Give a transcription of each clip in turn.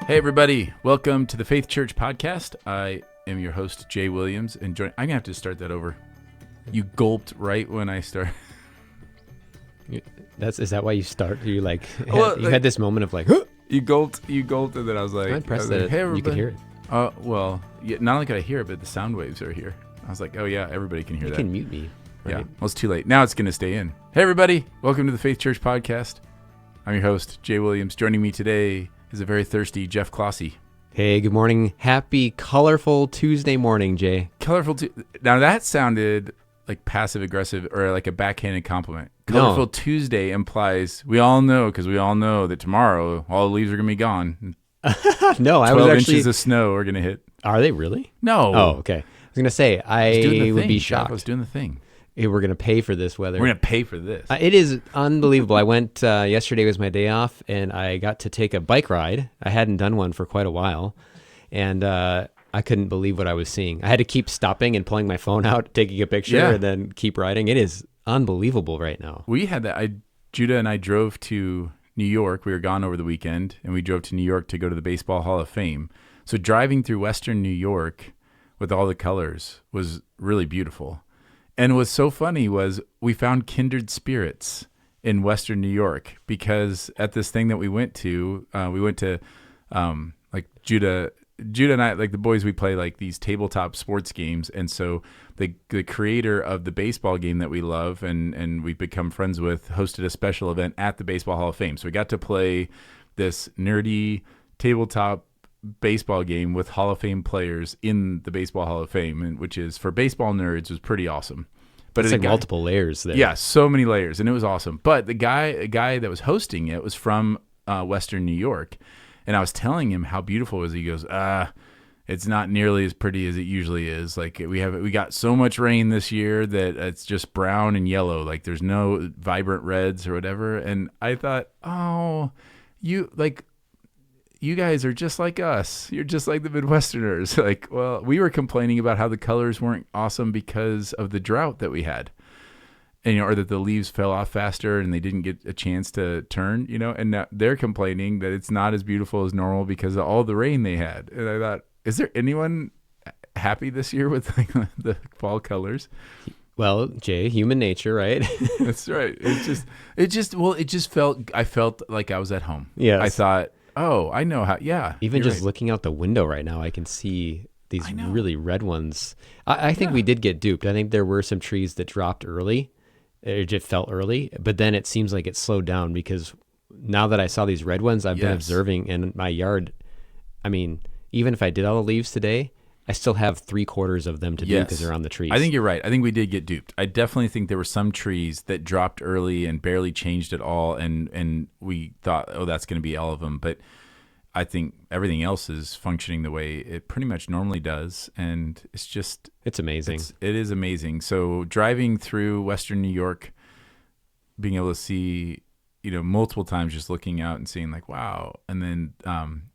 Hey, everybody. Welcome to the Faith Church Podcast. I am your host, Jay Williams. And I'm going to have to start that over. You gulped right when I started. Is that why you start? You Well, you had this moment of like, huh? You gulped, and then I was like, I'm impressed that hey, you could hear it. Well, yeah, not only could I hear it, but the sound waves are here. I was like, oh, yeah, everybody can hear You that. can mute me. Right? Yeah, well, it's too late. Now it's going to stay in. Hey, everybody. Welcome to the Faith Church Podcast. I'm your host, Jay Williams. Joining me today is a very thirsty Jeff Clossy. Hey, good morning. Happy, colorful Tuesday morning, Jay. Now that sounded like passive aggressive or like a backhanded compliment. Colorful Tuesday implies we all know that tomorrow all the leaves are going to be gone. No, I 12 was actually. inches of snow are going to hit. Are they really? No. Oh, okay. I was going to say, I would be shocked. I was doing the thing. Hey, we're going to pay for this weather. We're going to pay for this. It is unbelievable. I went, yesterday was my day off, and I got to take a bike ride. I hadn't done one for quite a while, and I couldn't believe what I was seeing. I had to keep stopping and pulling my phone out, taking a picture, and then keep riding. It is unbelievable right now. We had that. Judah and I drove to New York. We were gone over the weekend, and we drove to New York to go to the Baseball Hall of Fame. So driving through Western New York with all the colors was really beautiful. And what's so funny was we found kindred spirits in Western New York because at this thing that we went to like Judah and I, like the boys, we play like these tabletop sports games. And so the creator of the baseball game that we love and we've become friends with hosted a special event at the Baseball Hall of Fame. So we got to play this nerdy tabletop baseball game with Hall of Fame players in the Baseball Hall of Fame, and which is for baseball nerds was pretty awesome. But it's like multiple layers there. Yeah, so many layers, and it was awesome. But a guy that was hosting it was from Western New York, and I was telling him how beautiful it was. He goes, it's not nearly as pretty as it usually is. Like we got so much rain this year that it's just brown and yellow. Like there's no vibrant reds or whatever. And I thought, oh, you guys are just like us. You're just like the Midwesterners. Like, well, we were complaining about how the colors weren't awesome because of the drought that we had, and or that the leaves fell off faster and they didn't get a chance to turn. And now they're complaining that it's not as beautiful as normal because of all the rain they had. And I thought, is there anyone happy this year with the fall colors? Well, Jay, human nature, right? That's right. I felt like I was at home. Yes. I thought, oh, I know how. Yeah. Even just looking out the window right now, I can see these really red ones. I think we did get duped. I think there were some trees that dropped early. It just fell early, but then it seems like it slowed down because now that I saw these red ones, I've been observing in my yard. I mean, even if I did all the leaves today, I still have 3/4 of them to do because they're on the trees. I think you're right. I think we did get duped. I definitely think there were some trees that dropped early and barely changed at all, and we thought, oh, that's going to be all of them. But I think everything else is functioning the way it pretty much normally does, and it's amazing. It is amazing. So driving through Western New York, being able to see, multiple times, just looking out and seeing like, wow, and then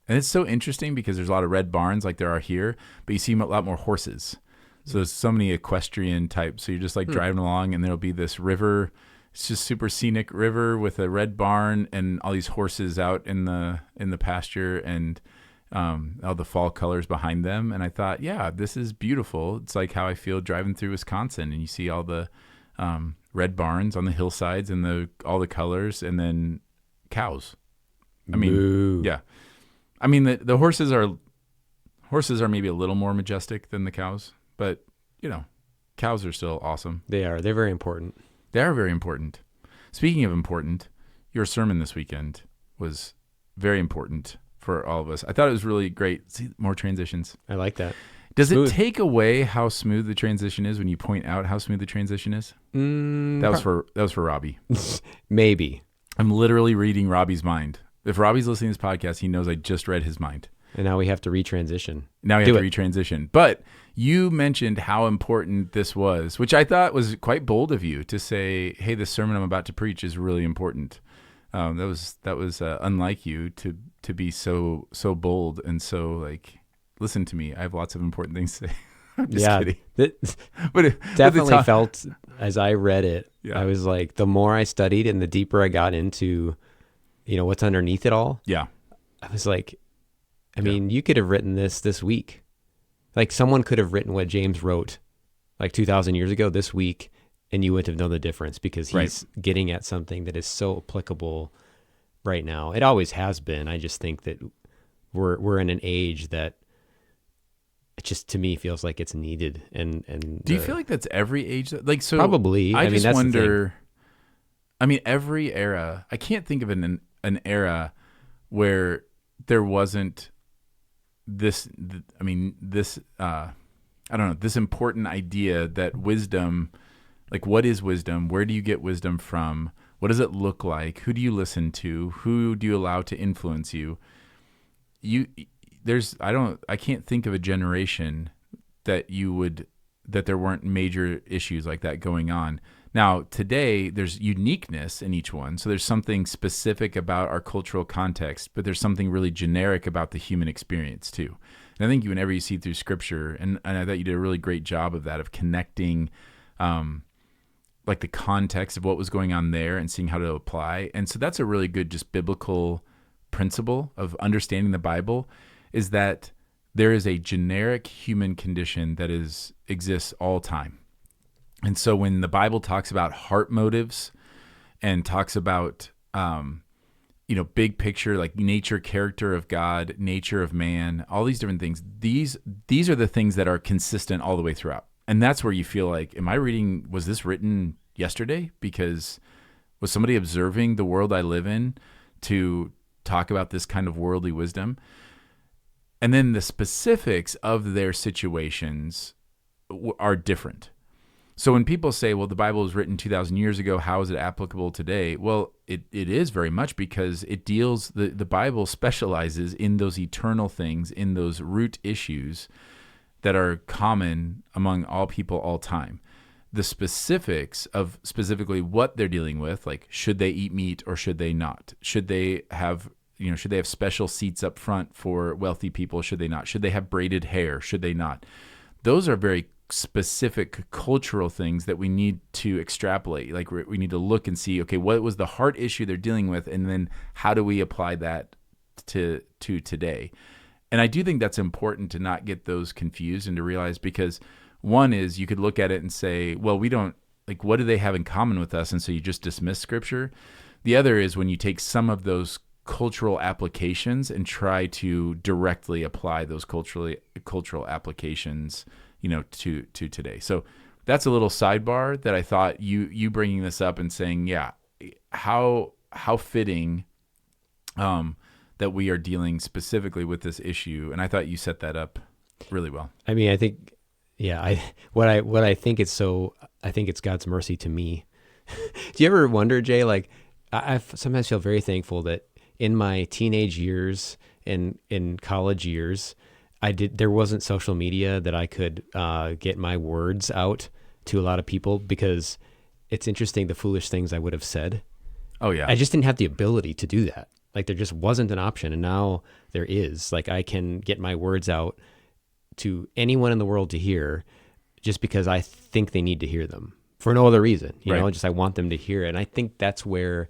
and it's so interesting because there's a lot of red barns like there are here, but you see a lot more horses. So there's so many equestrian types. So you're just like driving along and there'll be this river. It's just super scenic river with a red barn and all these horses out in the pasture and all the fall colors behind them. And I thought, yeah, this is beautiful. It's like how I feel driving through Wisconsin and you see all the red barns on the hillsides and all the colors and then cows. I mean, Moo. Yeah. I mean, the horses are maybe a little more majestic than the cows, but cows are still awesome. They are. They're very important. They are very important. Speaking of important, your sermon this weekend was very important for all of us. I thought it was really great. See, more transitions. I like that. Does it take away how smooth the transition is when you point out how smooth the transition is? That was for Robbie. Maybe. I'm literally reading Robbie's mind. If Robbie's listening to this podcast, he knows I just read his mind. And now we have to retransition. Retransition. But you mentioned how important this was, which I thought was quite bold of you to say, hey, this sermon I'm about to preach is really important. That was unlike you to be so bold and so like, listen to me. I have lots of important things to say. I'm just kidding. But definitely felt as I read it, I was like, the more I studied and the deeper I got into, what's underneath it all. Yeah. I was like, I mean, you could have written this week. Like someone could have written what James wrote like 2,000 years ago this week, and you wouldn't have known the difference because he's getting at something that is so applicable right now. It always has been. I just think that we're in an age that it just, to me, feels like it's needed. And do you feel like that's every age? Like, so probably. I mean, just that's wonder. I mean, every era. I can't think of an era where there wasn't this. I mean, this. I don't know. This important idea that wisdom, like, what is wisdom? Where do you get wisdom from? What does it look like? Who do you listen to? Who do you allow to influence you? I can't think of a generation that there weren't major issues like that going on. Now, today, there's uniqueness in each one. So there's something specific about our cultural context, but there's something really generic about the human experience too. And I think whenever you see through Scripture, and I thought you did a really great job of that, of connecting like the context of what was going on there and seeing how to apply. And so that's a really good just biblical principle of understanding the Bible, is that there is a generic human condition that exists all time. And so when the Bible talks about heart motives and talks about, big picture, like nature, character of God, nature of man, all these different things, these are the things that are consistent all the way throughout. And that's where you feel like, was this written yesterday? Because was somebody observing the world I live in to talk about this kind of worldly wisdom? And then the specifics of their situations are different. So when people say, well, the Bible was written 2,000 years ago, how is it applicable today? Well, it is very much, because it deals, the Bible specializes in those eternal things, in those root issues that are common among all people all time. The specifics of specifically what they're dealing with, like should they eat meat or should they not? Should they have special seats up front for wealthy people? Should they not? Should they have braided hair? Should they not? Those are very specific cultural things that we need to extrapolate. Like we need to look and see, okay, what was the heart issue they're dealing with? And then how do we apply that to today? And I do think that's important to not get those confused and to realize, because one is you could look at it and say, well, we don't, like, what do they have in common with us? And so you just dismiss Scripture. The other is when you take some of those cultural applications and try to directly apply those cultural applications, to today. So that's a little sidebar that I thought you bringing this up and saying, yeah, how fitting that we are dealing specifically with this issue. And I thought you set that up really well. I mean, I think, yeah, what I think it's God's mercy to me. Do you ever wonder, Jay, like I sometimes feel very thankful that in my teenage years and in college years, there wasn't social media that I could get my words out to a lot of people, because it's interesting the foolish things I would have said. Oh yeah. I just didn't have the ability to do that. Like there just wasn't an option. And now there is. Like I can get my words out to anyone in the world to hear, just because I think they need to hear them for no other reason. You know, just I want them to hear it. And I think that's where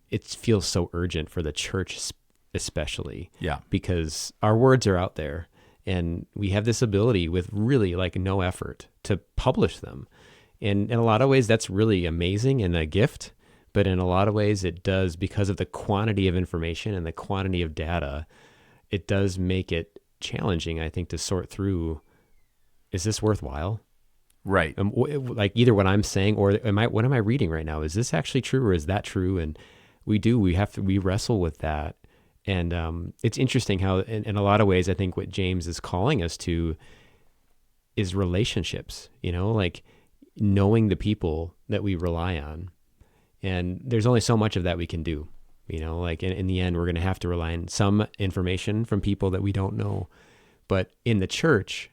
it feels so urgent for the church especially. Yeah. Because our words are out there and we have this ability with really like no effort to publish them. And in a lot of ways, that's really amazing and a gift. But in a lot of ways, it does, because of the quantity of information and the quantity of data, it does make it challenging, I think, to sort through, is this worthwhile? Right. Like either what I'm saying or what am I reading right now? Is this actually true or is that true? And we wrestle with that. And it's interesting how, in a lot of ways, I think what James is calling us to is relationships, like knowing the people that we rely on. And there's only so much of that we can do, like in the end, we're going to have to rely on some information from people that we don't know. But in the church,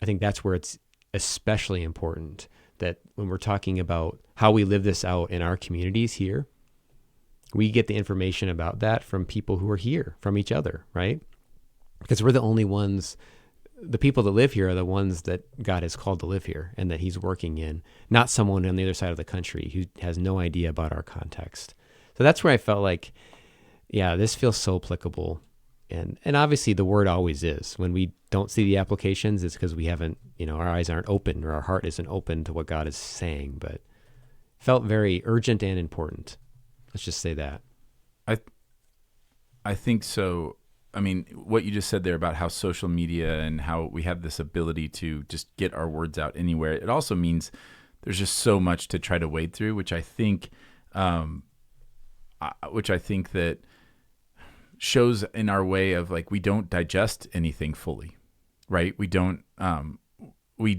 I think that's where it's especially important that when we're talking about how we live this out in our communities here, we get the information about that from people who are here, from each other, right? Because we're the only ones, the people that live here are the ones that God has called to live here and that he's working in, not someone on the other side of the country who has no idea about our context. So that's where I felt like, yeah, this feels so applicable. And obviously the word always is. When we don't see the applications, it's because we haven't, our eyes aren't open or our heart isn't open to what God is saying. But felt very urgent and important. Let's just say that. I think so. I mean, what you just said there about how social media and how we have this ability to just get our words out anywhere, it also means there's just so much to try to wade through, which I think that shows in our way of like, we don't digest anything fully, right? We don't, we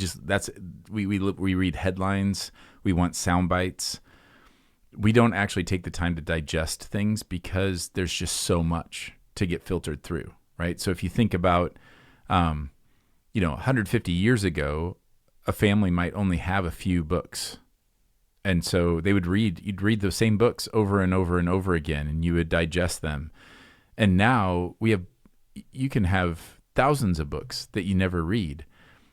read headlines. We want sound bites. We don't actually take the time to digest things because there's just so much to get filtered through, right? So if you think about, 150 years ago, a family might only have a few books. And so you'd read the same books over and over and over again, and you would digest them. And now you can have thousands of books that you never read.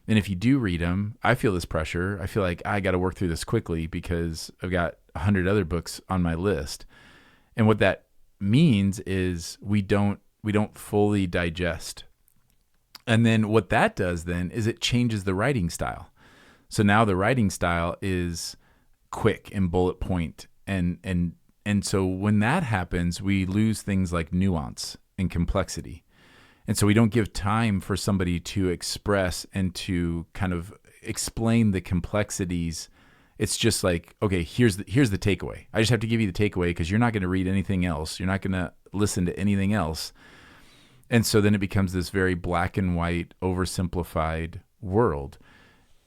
And if you do read them, I feel this pressure. I feel like I got to work through this quickly because I've got 100 other books on my list. And what that means is we don't fully digest. And then what that does then is it changes the writing style. So now the writing style is quick and bullet point. And so when that happens, we lose things like nuance and complexity. And so we don't give time for somebody to express and to kind of explain the complexities. It's just like, okay, here's the takeaway. I just have to give you the takeaway because you're not going to read anything else. You're not going to listen to anything else. And so then it becomes this very black and white, oversimplified world.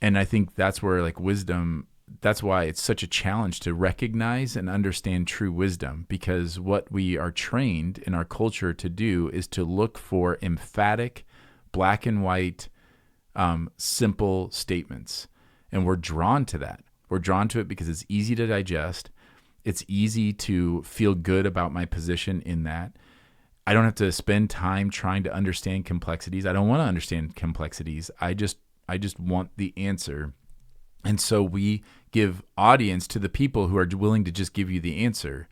And I think that's where like wisdom, that's why it's such a challenge to recognize and understand true wisdom, because what we are trained in our culture to do is to look for emphatic, black and white, simple statements. And we're drawn to that. We're drawn to it because it's easy to digest. It's easy to feel good about my position in that. I don't have to spend time trying to understand complexities. I don't want to understand complexities. I just want the answer. And so we give audience to the people who are willing to just give you the answer.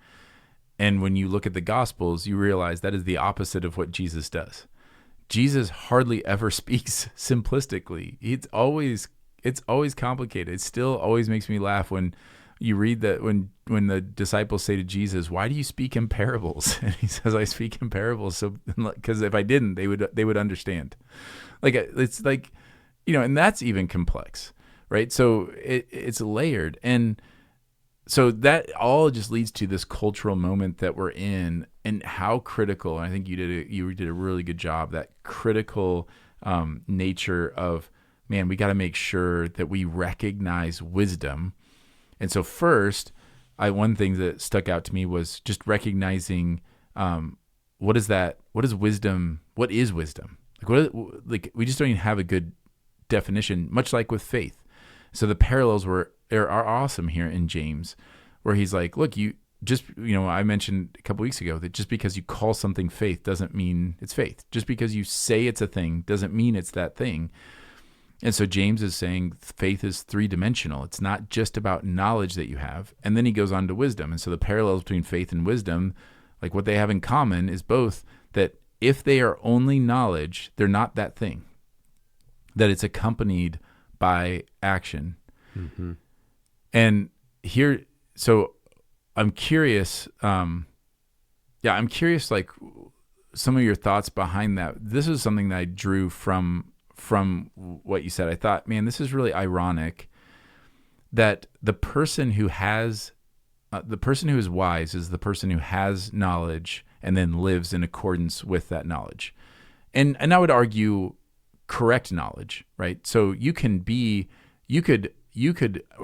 And when you look at the Gospels, you realize that is the opposite of what Jesus does. Jesus hardly ever speaks simplistically. It's always complicated. It still always makes me laugh when you read that when the disciples say to Jesus, "Why do you speak in parables?" And he says, "I speak in parables so because if I didn't, they would understand." Like it's like, and that's even complex. Right. So it's layered. And so that all just leads to this cultural moment that we're in, and how critical, and I think you did a really good job, that critical nature of, man, we got to make sure that we recognize wisdom. And so first, one thing that stuck out to me was just recognizing what is wisdom? What is wisdom? Like we just don't even have a good definition, much like with faith. So the parallels are awesome here in James, where he's like, look, I mentioned a couple weeks ago that just because you call something faith doesn't mean it's faith. Just because you say it's a thing doesn't mean it's that thing. And so James is saying faith is three-dimensional. It's not just about knowledge that you have. And then he goes on to wisdom. And so the parallels between faith and wisdom, like what they have in common is both that if they are only knowledge, they're not that thing, that it's accompanied by action. Mm-hmm. And here, so I'm curious, I'm curious, like some of your thoughts behind that. This is something that I drew from what you said. I thought, man, this is really ironic that the person who is wise is the person who has knowledge and then lives in accordance with that knowledge. And I would argue correct knowledge, right? So you could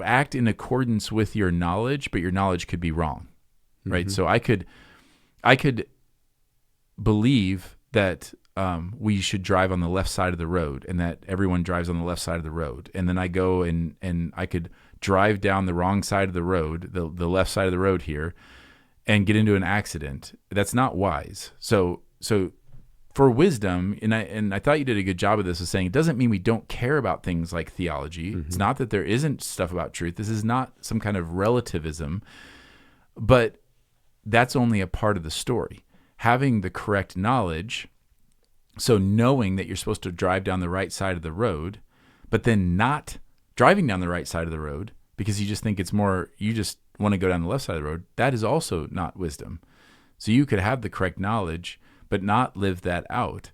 act in accordance with your knowledge, but your knowledge could be wrong, right? Mm-hmm. So I could believe that we should drive on the left side of the road, and that everyone drives on the left side of the road, and then I go and I could drive down the wrong side of the road, the left side of the road here, and get into an accident. That's not wise. So for wisdom, and I thought you did a good job of this, of saying it doesn't mean we don't care about things like theology. Mm-hmm. It's not that there isn't stuff about truth. This is not some kind of relativism, but that's only a part of the story. Having the correct knowledge So knowing that you're supposed to drive down the right side of the road, but then not driving down the right side of the road because you just think it's more, you just want to go down the left side of the road, that is also not wisdom. So you could have the correct knowledge, but not live that out.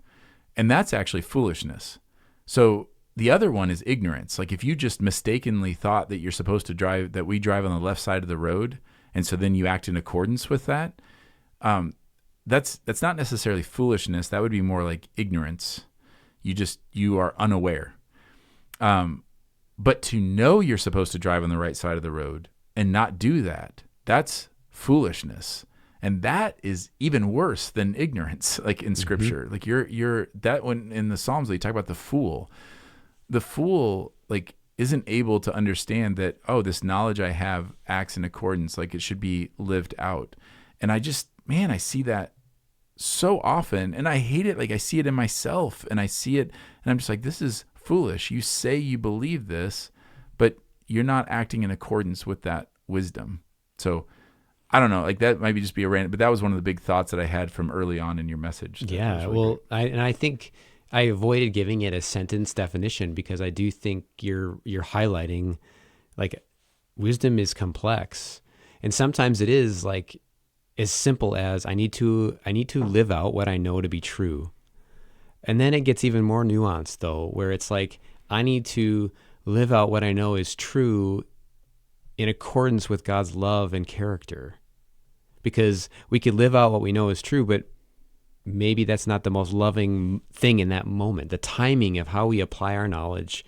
And that's actually foolishness. So the other one is ignorance. Like if you just mistakenly thought that you're supposed to drive, that we drive on the left side of the road, and so then you act in accordance with that, that's not necessarily foolishness. That would be more like ignorance. You are unaware. But to know you're supposed to drive on the right side of the road and not do that, that's foolishness. And that is even worse than ignorance, like in scripture. Like you're that when in the Psalms, they talk about the fool. The fool, like, isn't able to understand that, oh, this knowledge I have acts in accordance, like it should be lived out. And I see that so often, and I hate it. Like I see it in myself, and I see it, and I'm just like, this is foolish. You say you believe this, but you're not acting in accordance with that wisdom. So I don't know, like that might just be a random, but that was one of the big thoughts that I had from early on in your message. Yeah, really well, I think I avoided giving it a sentence definition because I do think you're highlighting, like, wisdom is complex, and sometimes it is like as simple as I need to live out what I know to be true, and then it gets even more nuanced though, where it's like I need to live out what I know is true in accordance with God's love and character, because we could live out what we know is true, but maybe that's not the most loving thing in that moment. The timing of how we apply our knowledge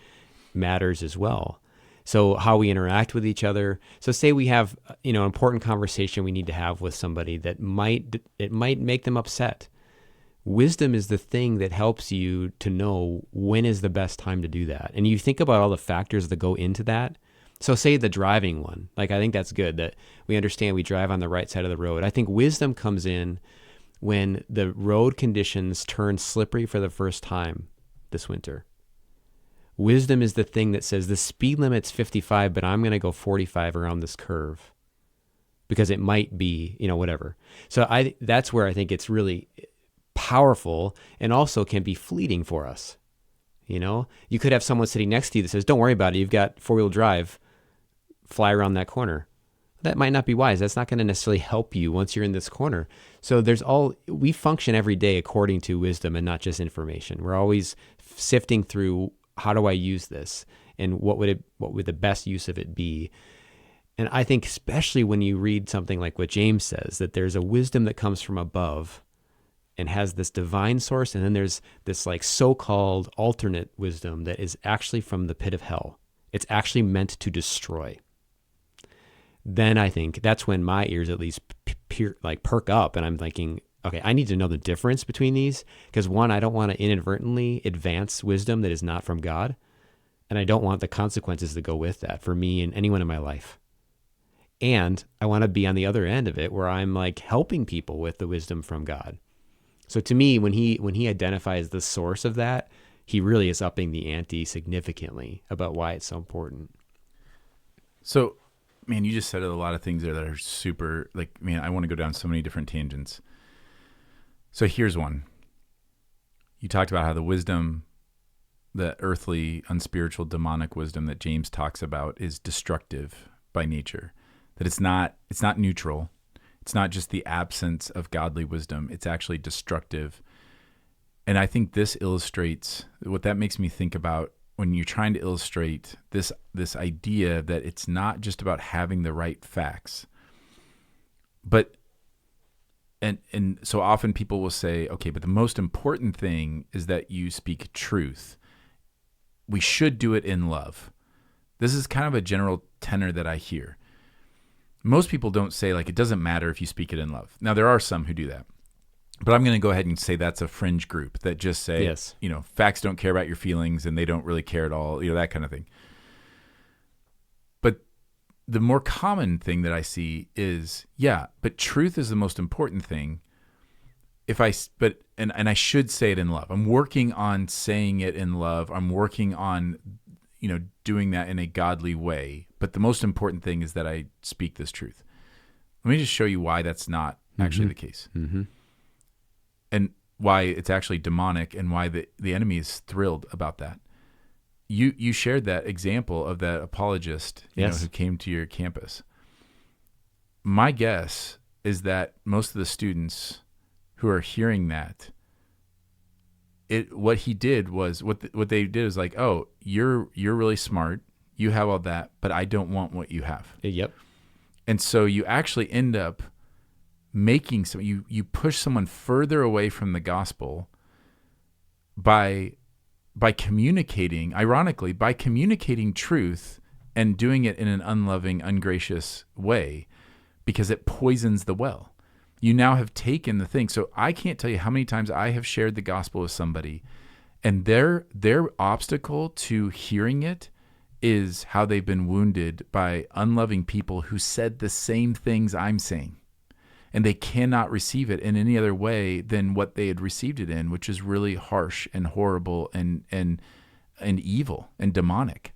matters as well. So how we interact with each other. So say we have, an important conversation we need to have with somebody that might make them upset. Wisdom is the thing that helps you to know when is the best time to do that. And you think about all the factors that go into that. So say the driving one, like I think that's good that we understand we drive on the right side of the road. I think wisdom comes in when the road conditions turn slippery for the first time this winter. Wisdom is the thing that says the speed limit's 55, but I'm going to go 45 around this curve because it might be, whatever. So that's where I think it's really powerful and also can be fleeting for us. You could have someone sitting next to you that says, don't worry about it. You've got four-wheel drive, fly around that corner. That might not be wise. That's not going to necessarily help you once you're in this corner. So we function every day according to wisdom and not just information. We're always sifting through, how do I use this? And what would the best use of it be? And I think especially when you read something like what James says, that there's a wisdom that comes from above and has this divine source. And then there's this like so-called alternate wisdom that is actually from the pit of hell. It's actually meant to destroy. Then I think that's when my ears at least perk up, and I'm thinking, okay, I need to know the difference between these, because one, I don't want to inadvertently advance wisdom that is not from God, and I don't want the consequences that go with that for me and anyone in my life. And I want to be on the other end of it where I'm like helping people with the wisdom from God. So to me, when he identifies the source of that, he really is upping the ante significantly about why it's so important. So, man, you just said a lot of things there that are super, like, man, I want to go down so many different tangents. So here's one. You talked about how the wisdom, the earthly, unspiritual, demonic wisdom that James talks about is destructive by nature. That it's not neutral. It's not just the absence of godly wisdom. It's actually destructive. And I think this illustrates what that makes me think about when you're trying to illustrate this idea that it's not just about having the right facts, but and so often people will say, okay, but the most important thing is that you speak truth. We should do it in love. This is kind of a general tenor that I hear. Most people don't say, like, it doesn't matter if you speak it in love. Now, there are some who do that. But I'm going to go ahead and say that's a fringe group that just say, yes, facts don't care about your feelings and they don't really care at all, that kind of thing. But the more common thing that I see is, but truth is the most important thing. And I should say it in love. I'm working on saying it in love. I'm working on, doing that in a godly way. But the most important thing is that I speak this truth. Let me just show you why that's not actually the case. Mm-hmm. And why it's actually demonic and why the enemy is thrilled about that. You shared that example of that apologist, Yes. who came to your campus. My guess is that most of the students who are hearing that, what they did was like, oh, you're really smart, you have all that, but I don't want what you have. Yep. And so you actually end up making you push someone further away from the gospel by communicating, ironically, by communicating truth and doing it in an unloving, ungracious way, because it poisons the well. You now have taken the thing. So I can't tell you how many times I have shared the gospel with somebody, and their obstacle to hearing it is how they've been wounded by unloving people who said the same things I'm saying. And they cannot receive it in any other way than what they had received it in, which is really harsh and horrible and evil and demonic.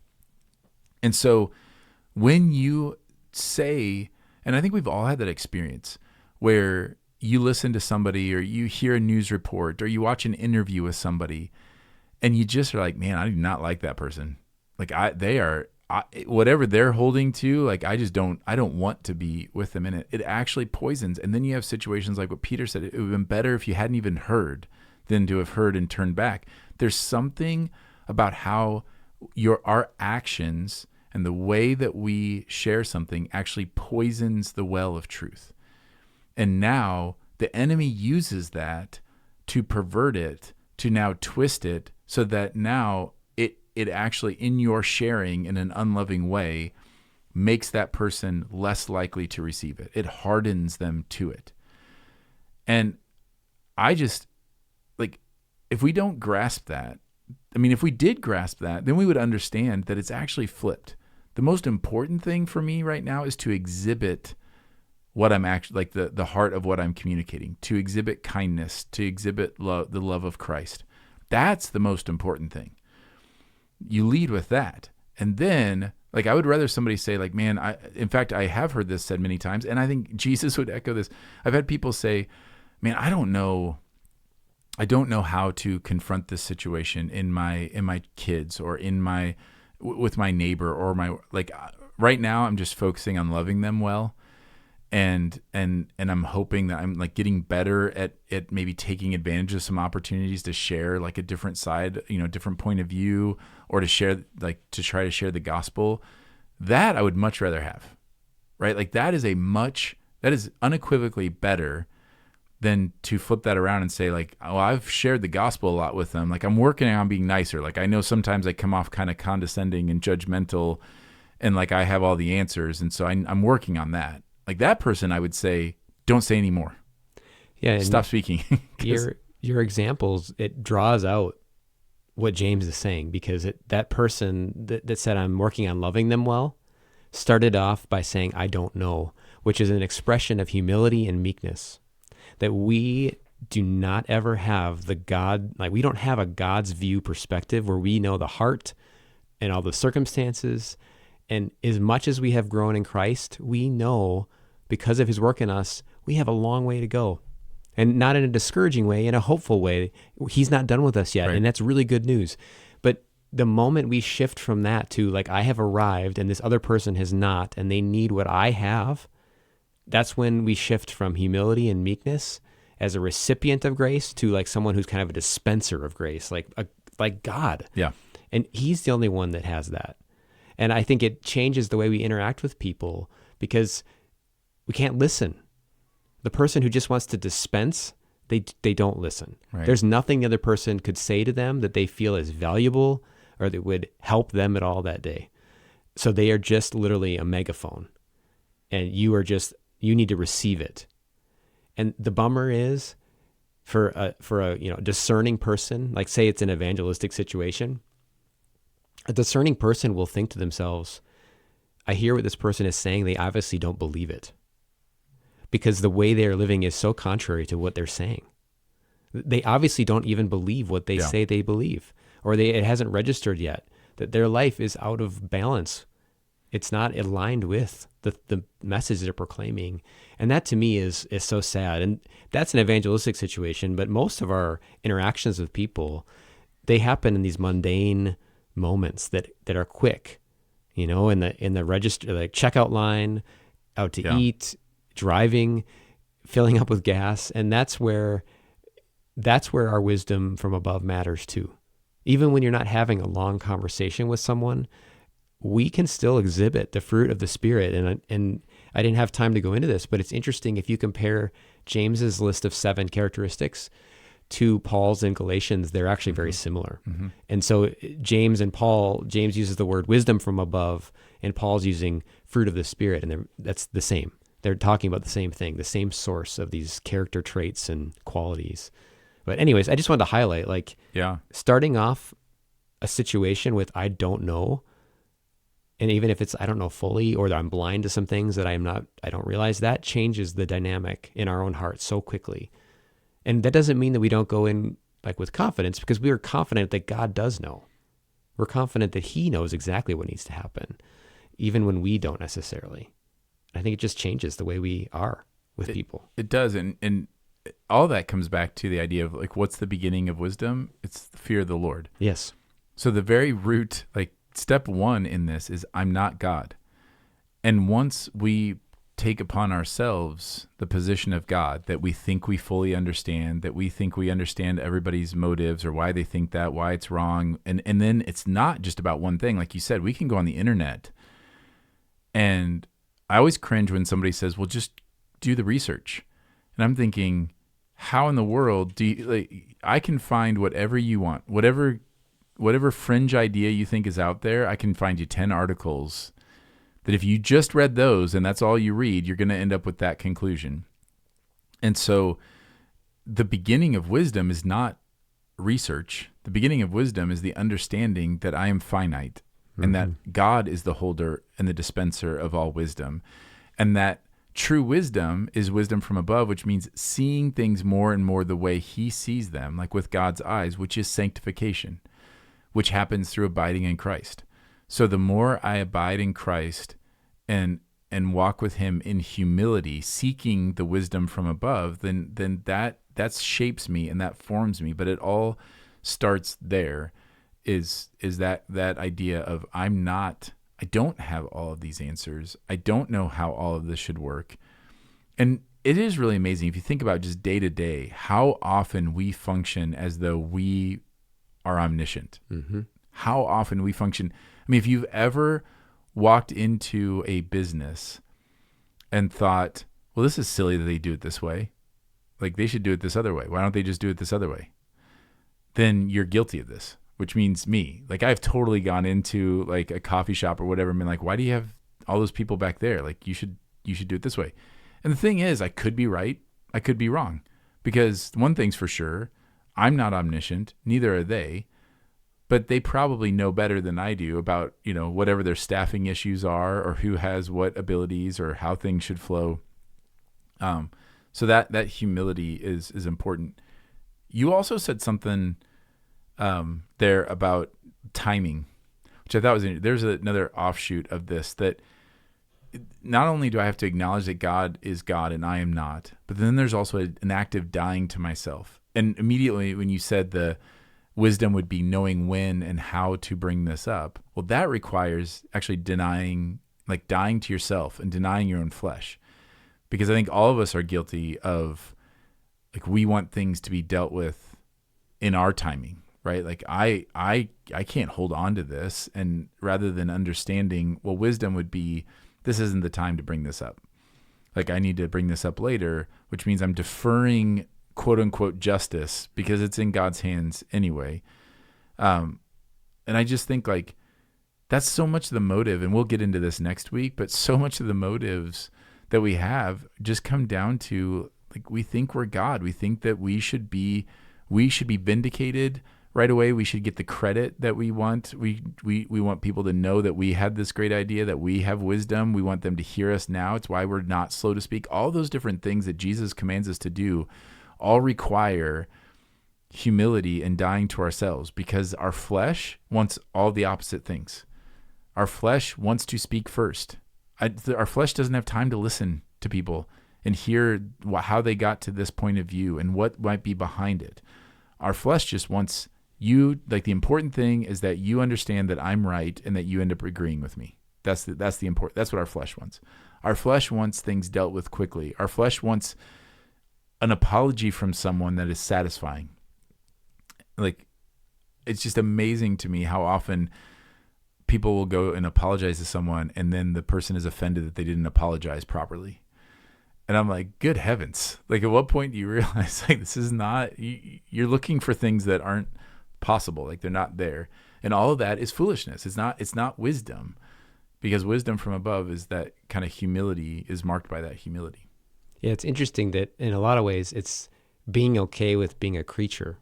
And so when you say, and I think we've all had that experience, where you listen to somebody or you hear a news report or you watch an interview with somebody and you just are like, man, I do not like that person. Like whatever they're holding to, like I don't want to be with them in it. It actually poisons. And then you have situations like what Peter said, it would have been better if you hadn't even heard than to have heard and turned back. There's something about how our actions and the way that we share something actually poisons the well of truth. And now the enemy uses that to pervert it, to now twist it so that now it actually, in your sharing in an unloving way, makes that person less likely to receive it. It hardens them to it. And I just, like, if we don't grasp that, if we did grasp that, then we would understand that it's actually flipped. The most important thing for me right now is to exhibit what I'm actually, like the heart of what I'm communicating, to exhibit kindness, to exhibit love, the love of Christ. That's the most important thing. You lead with that. And then, like, I would rather somebody say, like, man, in fact, I have heard this said many times, and I think Jesus would echo this. I've had people say, man, I don't know how to confront this situation in my kids or with my neighbor or right now I'm just focusing on loving them well. And I'm hoping that I'm like getting better at maybe taking advantage of some opportunities to share like a different side, different point of view, or to try to share the gospel. That I would much rather have, right? Like that is unequivocally better than to flip that around and say like, oh, I've shared the gospel a lot with them. Like I'm working on being nicer. Like I know sometimes I come off kind of condescending and judgmental and like I have all the answers. And so I'm working on that. Like that person, I would say, don't say any more. Yeah, stop speaking. your examples, it draws out what James is saying, because that person that said I'm working on loving them well started off by saying I don't know, which is an expression of humility and meekness. That we do not ever have we don't have a God's view perspective where we know the heart and all the circumstances. And as much as we have grown in Christ, we know because of his work in us, we have a long way to go. And not in a discouraging way, in a hopeful way. He's not done with us yet, right. And that's really good news. But the moment we shift from that to like, I have arrived and this other person has not, and they need what I have, that's when we shift from humility and meekness as a recipient of grace to like someone who's kind of a dispenser of grace, like God. Yeah. And he's the only one that has that. And I think it changes the way we interact with people because we can't listen. The person who just wants to dispense, they don't listen. Right. There's nothing the other person could say to them that they feel is valuable or that would help them at all that day. So they are just literally a megaphone, and you need to receive it. And the bummer is for a discerning person, like say it's an evangelistic situation, a discerning person will think to themselves, I hear what this person is saying. They obviously don't believe it because the way they're living is so contrary to what they're saying. They obviously don't even believe what they say they believe, or it hasn't registered yet that their life is out of balance It's not aligned with the message they're proclaiming. And that to me is so sad. And that's an evangelistic situation, but most of our interactions with people, they happen in these mundane moments that are quick, in the register, like checkout line, out to eat, driving, filling up with gas. And that's where our wisdom from above matters too. Even when you're not having a long conversation with someone, we can still exhibit the fruit of the Spirit. And I didn't have time to go into this, but it's interesting if you compare James's list of 7 characteristics to Paul's in Galatians, they're actually very similar. Mm-hmm. And so James uses the word wisdom from above, and Paul's using fruit of the Spirit, and that's the same. They're talking about the same thing, the same source of these character traits and qualities. But anyways, I just wanted to highlight, starting off a situation with I don't know, and even if it's I don't know fully, or I'm blind to some things that I don't realize, that changes the dynamic in our own hearts so quickly. And that doesn't mean that we don't go in with confidence, because we are confident that God does know. We're confident that he knows exactly what needs to happen, even when we don't necessarily. I think it just changes the way we are with people. It does. And all that comes back to the idea of what's the beginning of wisdom? It's the fear of the Lord. Yes. So the very root, step 1 in this is I'm not God. And once we take upon ourselves the position of God, that we think we fully understand, that we think we understand everybody's motives or why they think that, why it's wrong. And then it's not just about one thing. Like you said, we can go on the internet. And I always cringe when somebody says, well, just do the research. And I'm thinking, how in the world do you, I can find whatever you want, whatever fringe idea you think is out there, I can find you 10 articles that if you just read those and that's all you read, you're going to end up with that conclusion. And so the beginning of wisdom is not research. The beginning of wisdom is the understanding that I am finite, and that God is the holder and the dispenser of all wisdom. And that true wisdom is wisdom from above, which means seeing things more and more the way he sees them, like with God's eyes, which is sanctification, which happens through abiding in Christ. So the more I abide in Christ and walk with him in humility, seeking the wisdom from above, then that shapes me and that forms me. But it all starts there, is that idea of I don't have all of these answers. I don't know how all of this should work. And it is really amazing if you think about just day to day, how often we function as though we are omniscient. Mm-hmm. How often we function. I mean, if you've ever walked into a business and thought, well, this is silly that they do it this way. They should do it this other way. Why don't they just do it this other way? Then you're guilty of this, which means me. I've totally gone into a coffee shop or whatever and been why do you have all those people back there? You should do it this way. And the thing is, I could be right. I could be wrong, because one thing's for sure, I'm not omniscient. Neither are they. But they probably know better than I do about, whatever their staffing issues are, or who has what abilities, or how things should flow. So that humility is important. You also said something there about timing, which I thought was interesting. There's another offshoot of this, that not only do I have to acknowledge that God is God and I am not, but then there's also an act of dying to myself. And immediately when you said the wisdom would be knowing when and how to bring this up, well, that requires actually dying to yourself and denying your own flesh. Because I think all of us are guilty of, we want things to be dealt with in our timing, right? I can't hold on to this. And rather than understanding, well, wisdom would be, this isn't the time to bring this up. I need to bring this up later, which means I'm deferring quote unquote justice because it's in God's hands anyway. And I just think that's so much of the motive, and we'll get into this next week, but so much of the motives that we have just come down to we think we're God. We think that we should be vindicated right away. We should get the credit that we want. We want people to know that we had this great idea, that we have wisdom. We want them to hear us now. It's why we're not slow to speak. All those different things that Jesus commands us to do all require humility and dying to ourselves, because our flesh wants all the opposite things. Our flesh wants to speak first. Our flesh doesn't have time to listen to people and hear how they got to this point of view and what might be behind it. Our flesh just wants you, like, the important thing is that you understand that I'm right and that you end up agreeing with me. That's the important. That's what our flesh wants. Our flesh wants things dealt with quickly. Our flesh wants an apology from someone that is satisfying. Like, it's just amazing to me how often people will go and apologize to someone and then the person is offended that they didn't apologize properly. And I'm like, good heavens. Like, at what point do you realize, like, this is not, you're looking for things that aren't possible. Like, they're not there. And all of that is foolishness. It's not wisdom, because wisdom from above is that kind of humility, is marked by that humility. Yeah, it's interesting that in a lot of ways it's being okay with being a creature.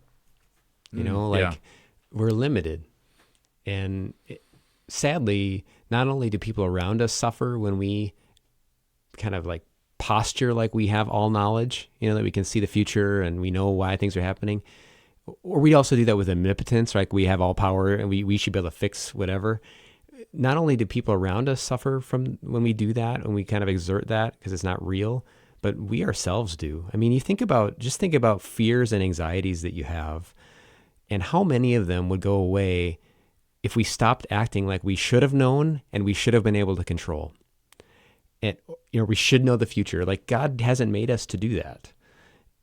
You know, like, we're limited. And sadly, not only do people around us suffer when we kind of like posture like we have all knowledge, you know, that we can see the future and we know why things are happening, or we also do that with omnipotence, like we have all power and we should be able to fix whatever. Not only do people around us suffer from when we do that, when we kind of exert that because it's not real, but we ourselves do. I mean, think about fears and anxieties that you have, and how many of them would go away if we stopped acting like we should have known and we should have been able to control. And, you know, we should know the future. Like, God hasn't made us to do that,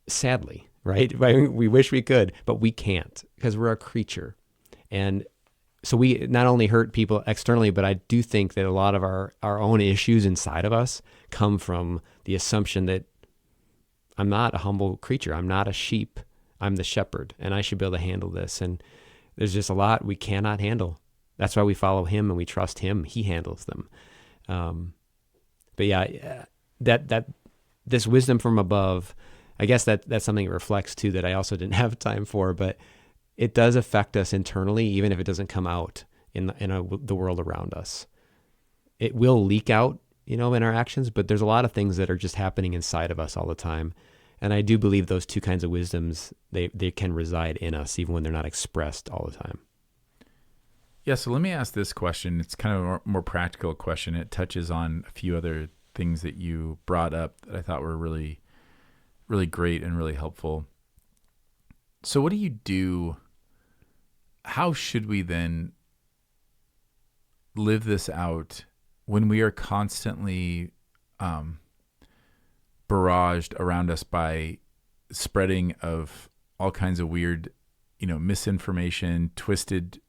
sadly, right? We wish we could, but we can't because we're a creature. And so we not only hurt people externally, but I do think that a lot of our own issues inside of us come from the assumption that I'm not a humble creature. I'm not a sheep. I'm the shepherd, and I should be able to handle this. And there's just a lot we cannot handle. That's why we follow him and we trust him. He handles them. But yeah, that this wisdom from above, I guess that's something it reflects too that I also didn't have time for, but it does affect us internally, even if it doesn't come out in the world around us. It will leak out, you know, in our actions, but there's a lot of things that are just happening inside of us all the time. And I do believe those two kinds of wisdoms, they can reside in us, even when they're not expressed all the time. Yeah, so let me ask this question. It's kind of a more practical question. It touches on a few other things that you brought up that I thought were really, really great and really helpful. So what do you do? How should we then live this out when we are constantly barraged around us by spreading of all kinds of weird, you know, misinformation, twisted,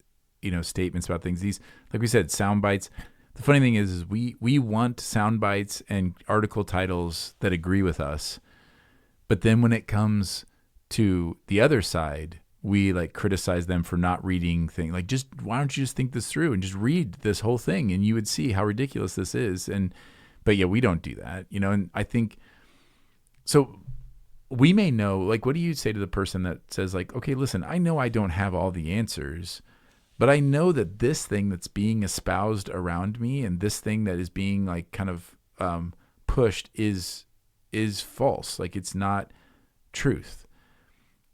you know, statements about things? These, like we said, sound bites. The funny thing is we want sound bites and article titles that agree with us, but then when it comes to the other side, we like criticize them for not reading things. Like, just why don't you just think this through and just read this whole thing, and you would see how ridiculous this is. But yeah, we don't do that, you know. And I think so. We may know, like, what do you say to the person that says, like, okay, listen, I know I don't have all the answers, but I know that this thing that's being espoused around me and this thing that is being like kind of pushed is false. Like, it's not truth.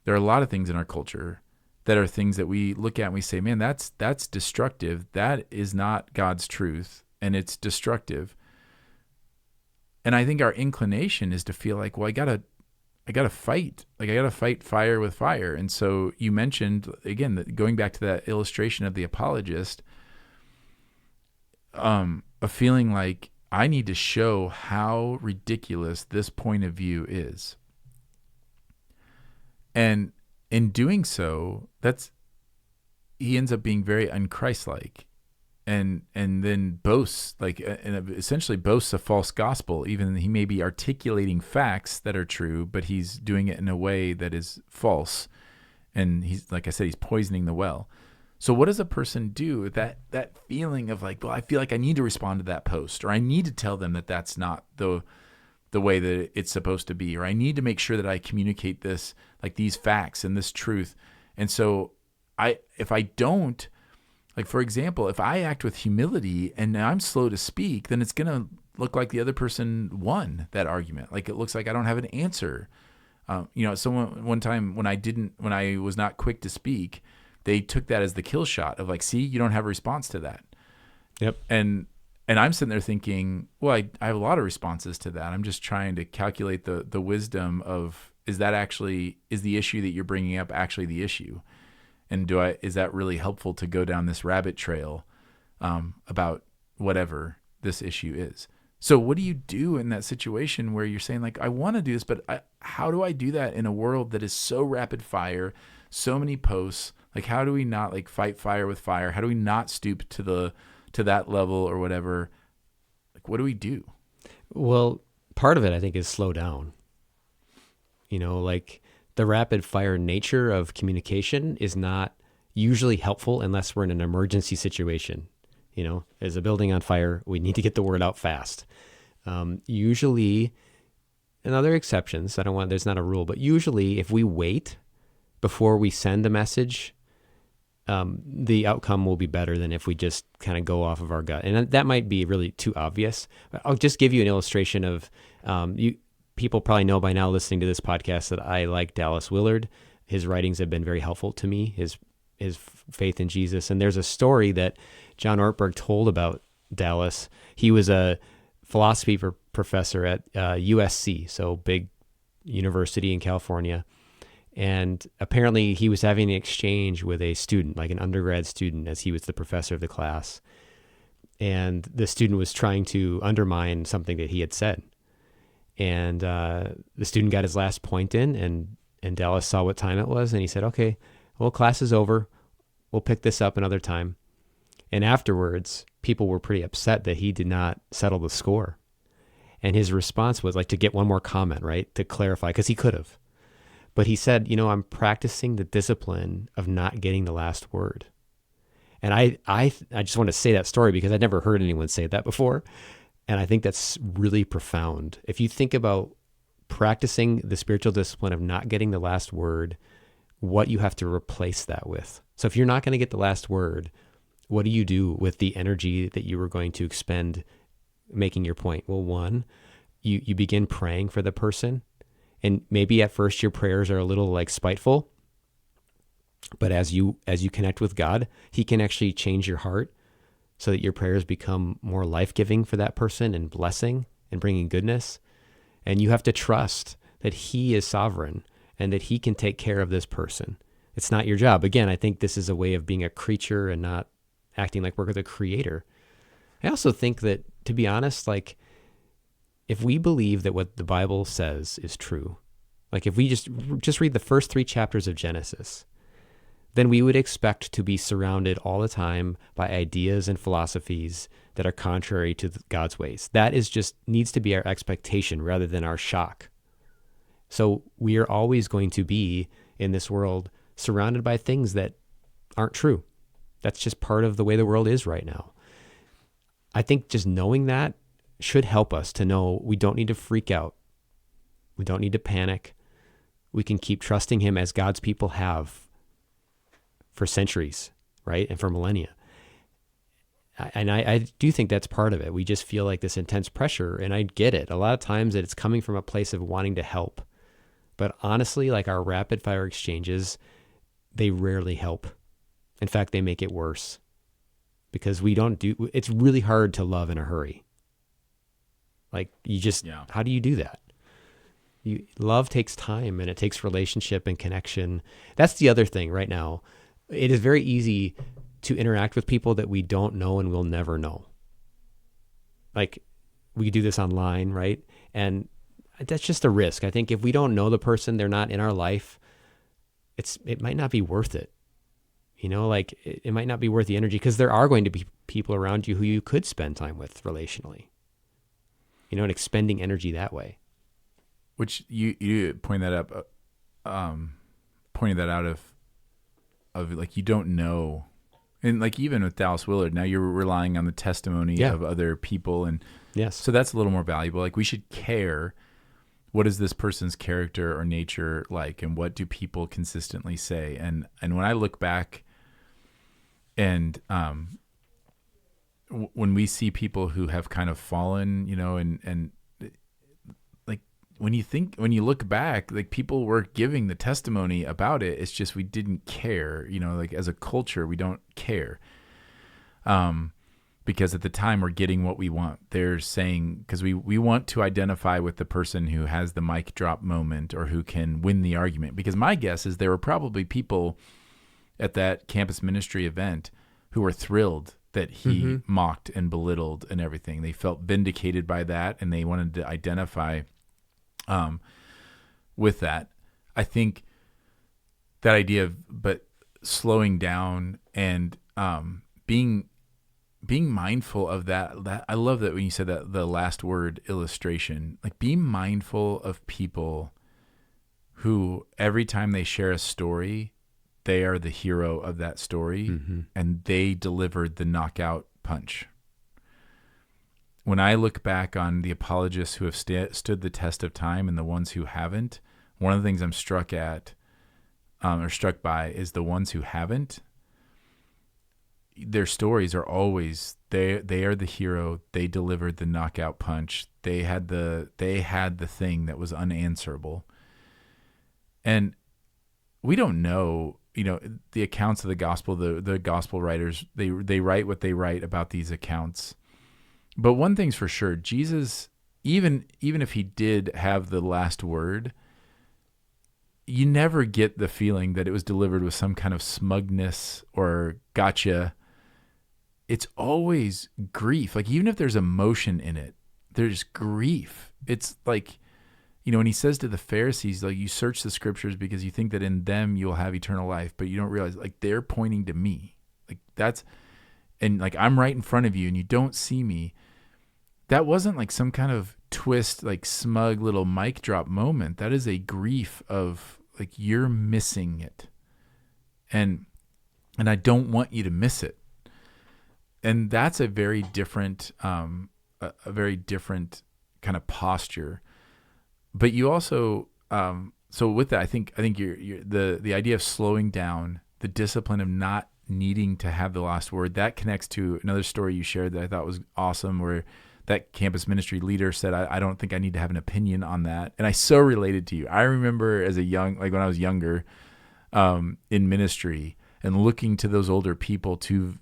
There are a lot of things in our culture that are things that we look at and we say, man, that's destructive. That is not God's truth, and it's destructive. And I think our inclination is to feel like, well, I gotta fight. Like, I gotta fight fire with fire. And so you mentioned, again, going back to that illustration of the apologist, a feeling like I need to show how ridiculous this point of view is. And in doing so, he ends up being very unchristlike, and then boasts, like, and essentially boasts a false gospel. Even he may be articulating facts that are true, but he's doing it in a way that is false. And he's, like I said, he's poisoning the well. So what does a person do with that feeling of like, well, I feel like I need to respond to that post, or I need to tell them that that's not the way that it's supposed to be, or I need to make sure that I communicate this, like, these facts and this truth. And so if I don't, like, for example, if I act with humility and I'm slow to speak, then it's going to look like the other person won that argument. Like, it looks like I don't have an answer. You know, someone one time when I was not quick to speak, they took that as the kill shot of like, see, you don't have a response to that. Yep. And I'm sitting there thinking, well, I have a lot of responses to that. I'm just trying to calculate the wisdom of, is the issue that you're bringing up actually the issue? And is that really helpful to go down this rabbit trail about whatever this issue is? So what do you do in that situation where you're saying, like, I want to do this, but how do I do that in a world that is so rapid fire, so many posts? Like, how do we not like fight fire with fire? How do we not stoop to that level or whatever? Like, what do we do? Well, part of it, I think, is slow down. Like the rapid fire nature of communication is not usually helpful unless we're in an emergency situation. There's a building on fire. We need to get the word out fast. Usually, and other exceptions, there's not a rule, but usually if we wait before we send a message, the outcome will be better than if we just kind of go off of our gut. And that might be really too obvious. I'll just give you an illustration of, people probably know by now listening to this podcast that I like Dallas Willard. His writings have been very helpful to me, his faith in Jesus. And there's a story that John Ortberg told about Dallas. He was a philosophy professor at USC, so big university in California. And apparently he was having an exchange with a student, like an undergrad student, as he was the professor of the class. And the student was trying to undermine something that he had said. And the student got his last point in, and Dallas saw what time it was, and he said, okay, well, class is over. We'll pick this up another time. And afterwards, people were pretty upset that he did not settle the score. And his response was like to get one more comment, right, to clarify, because he could have. But he said, I'm practicing the discipline of not getting the last word. And I just want to say that story because I'd never heard anyone say that before. And I think that's really profound. If you think about practicing the spiritual discipline of not getting the last word, what you have to replace that with. So if you're not going to get the last word, what do you do with the energy that you were going to expend making your point? Well, one, you begin praying for the person. And maybe at first your prayers are a little like spiteful, but as you connect with God, he can actually change your heart so that your prayers become more life-giving for that person and blessing and bringing goodness. And you have to trust that he is sovereign and that he can take care of this person. It's not your job. Again, I think this is a way of being a creature and not acting like we're the creator. I also think that, to be honest, like if we believe that what the Bible says is true, like if we just read the first 3 chapters of Genesis, then we would expect to be surrounded all the time by ideas and philosophies that are contrary to God's ways. That is just needs to be our expectation rather than our shock. So we are always going to be in this world surrounded by things that aren't true. That's just part of the way the world is right now. I think just knowing that should help us to know we don't need to freak out. We don't need to panic. We can keep trusting him as God's people have for centuries, right? And for millennia. And I do think that's part of it. We just feel like this intense pressure, and I get it. A lot of times it's coming from a place of wanting to help. But honestly, like our rapid fire exchanges, they rarely help. In fact, they make it worse because it's really hard to love in a hurry. Like how do you do that? Love takes time and it takes relationship and connection. That's the other thing right now. It is very easy to interact with people that we don't know and will never know. Like we do this online, right? And that's just a risk. I think if we don't know the person, they're not in our life, it might not be worth it. Like it might not be worth the energy because there are going to be people around you who you could spend time with relationally, and expending energy that way. Which you pointed that out of like, you don't know. And like, even with Dallas Willard, now you're relying on the testimony of other people. And yes, so that's a little more valuable. Like, we should care. What is this person's character or nature like? And what do people consistently say? And when I look back and, when we see people who have kind of fallen, and like, when you look back, like, people were giving the testimony about it. It's just, we didn't care, like as a culture, we don't care. because at the time we're getting what we want. They're saying, because we want to identify with the person who has the mic drop moment or who can win the argument. Because my guess is there were probably people at that campus ministry event who were thrilled that he mocked and belittled and everything. They felt vindicated by that, and they wanted to identify with that. I think that idea of, but slowing down and being mindful of that. I love that when you said that, the last word illustration, like be mindful of people who every time they share a story, they are the hero of that story, and they delivered the knockout punch. When I look back on the apologists who have stood the test of time and the ones who haven't, one of the things I'm struck by is the ones who haven't. Their stories are always they are the hero. They delivered the knockout punch. They had the thing that was unanswerable. And we don't know, the accounts of the gospel, the gospel writers, they write what they write about these accounts. But one thing's for sure, Jesus, even if he did have the last word, you never get the feeling that it was delivered with some kind of smugness or gotcha. It's always grief. Like, even if there's emotion in it, there's grief. It's like, when he says to the Pharisees, like, you search the scriptures because you think that in them you'll have eternal life, but you don't realize, like, they're pointing to me. Like, and like, I'm right in front of you and you don't see me. That wasn't like some kind of twist, like smug little mic drop moment. That is a grief of, like, you're missing it. And I don't want you to miss it. And that's a very different, kind of posture. But you also, so with that, I think you're the idea of slowing down, the discipline of not needing to have the last word, that connects to another story you shared that I thought was awesome, where that campus ministry leader said, I don't think I need to have an opinion on that. And I so related to you. I remember when I was younger, in ministry, and looking to those older people to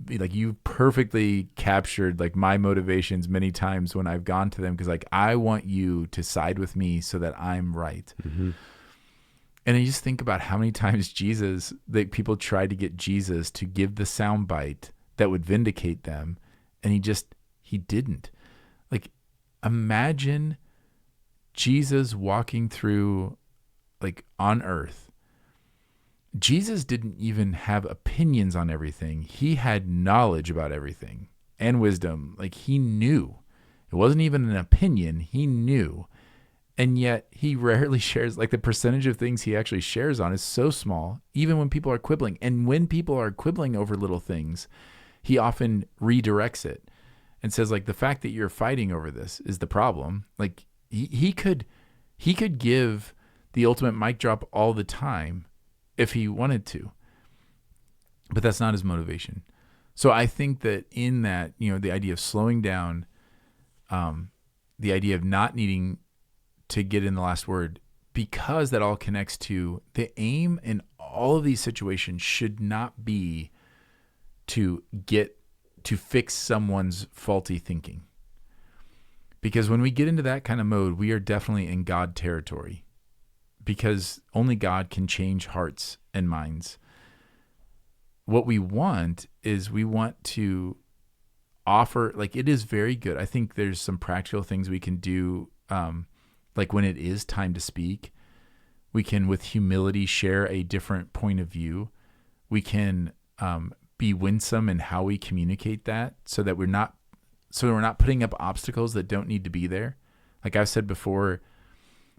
be like, you perfectly captured like my motivations many times when I've gone to them. Cause like, I want you to side with me so that I'm right. Mm-hmm. And I just think about how many times people tried to get Jesus to give the soundbite that would vindicate them. And he didn't. Like, imagine Jesus walking through, like, on earth. Jesus didn't even have opinions on everything. He had knowledge about everything and wisdom. Like, he knew. It wasn't even an opinion. He knew. And yet he rarely shares, like, the percentage of things he actually shares on is so small, even when people are quibbling. And when people are quibbling over little things, he often redirects it and says, like, the fact that you're fighting over this is the problem. Like, he could give the ultimate mic drop all the time if he wanted to, but that's not his motivation. So I think that in that, the idea of slowing down, the idea of not needing to get in the last word, because that all connects to the aim in all of these situations should not be to fix someone's faulty thinking. Because when we get into that kind of mode, we are definitely in God territory, because only God can change hearts and minds. What we want to offer, like, it is very good. I think there's some practical things we can do. Like, when it is time to speak, we can, with humility, share a different point of view. We can be winsome in how we communicate that, so that we're not putting up obstacles that don't need to be there. Like I've said before,